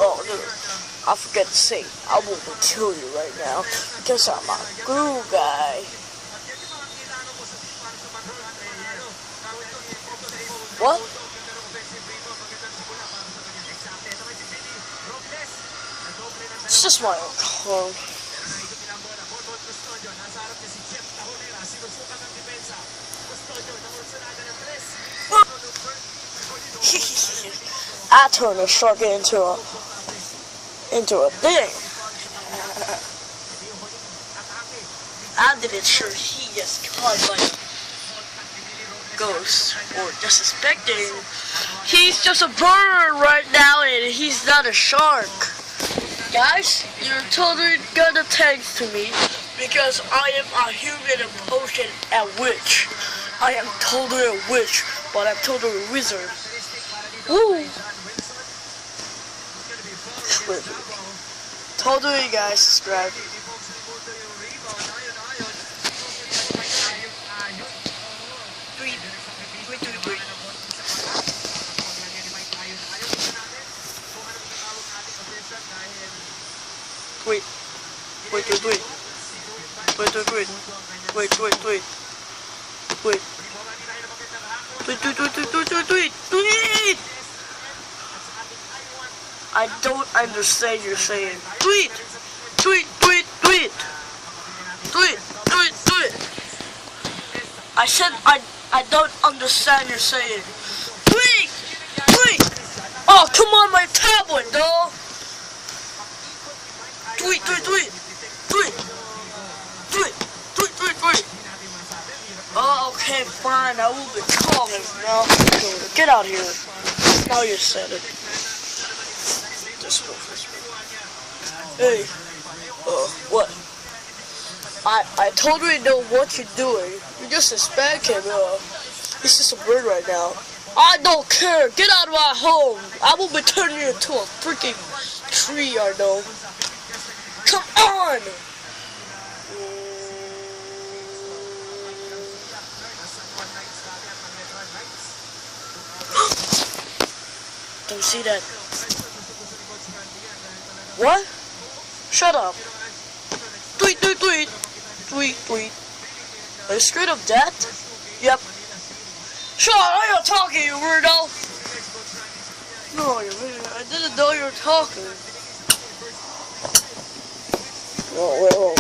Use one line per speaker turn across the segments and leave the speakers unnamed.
Oh, no. I forget to say, I will kill you right now because I'm a glue guy. What? It's just my own car. I turned the shark into a thing. I didn't sure he just caught like ghost or just suspecting. He's just a bird right now and he's not a shark. Guys, you're totally gonna thanks to me because I am a human potion and witch. I am totally a witch, but I'm totally a wizard. Woo! Totally, guys, subscribe. Wait. I don't understand you're saying. Tweet. I said I don't understand you're saying. Tweet. Oh, come on my tablet, dog. Tweet. Oh, okay, fine. I will be calling now. Get out here. Now you said it. Just go for me. Hey. What? I totally know what you're doing. You're just a spam cam. He's just a bird right now. I don't care. Get out of my home. I will be turning you into a freaking tree, I know. Come on! Don't see that. What? Shut up. Tweet. Are you scared of death? Yep. Shut up, I ain't talking, you weirdo. No, I didn't know you were talking. Whoa.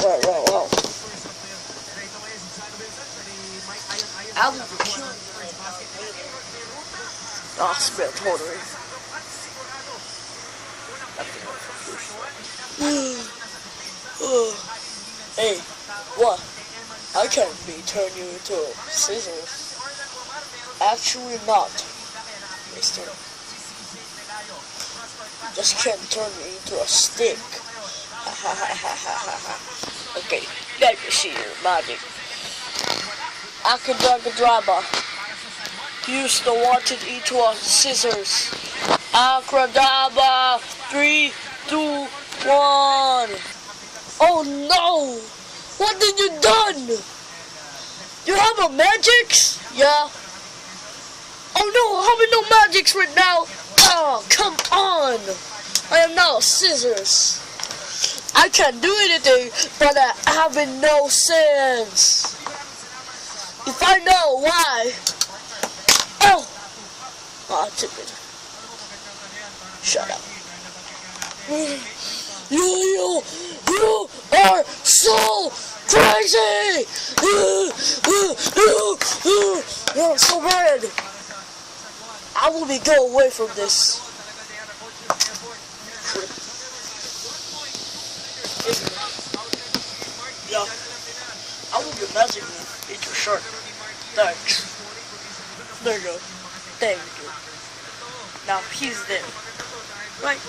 I will be killing you. Oh, spit totally. Hey, what? I can't be turning you into a scissors. Actually not, mister. You just can't turn me into a stick. Okay, let me see your magic. Akadabra. Use the wanted into a scissors. Akadabra. 3, 2, 1. Oh no! What did you done? You have a magics? Yeah. Oh no, having no magics right now. Oh, come on. I am now scissors. I can't do anything, but I having no sense. If I know why. Oh! Ah, tip it. Shut up. You are so crazy! You're so bad. I will be go away from this. Yeah, I will be messing with into shark. Thanks. There you go. Thank you. Now he's dead. Right?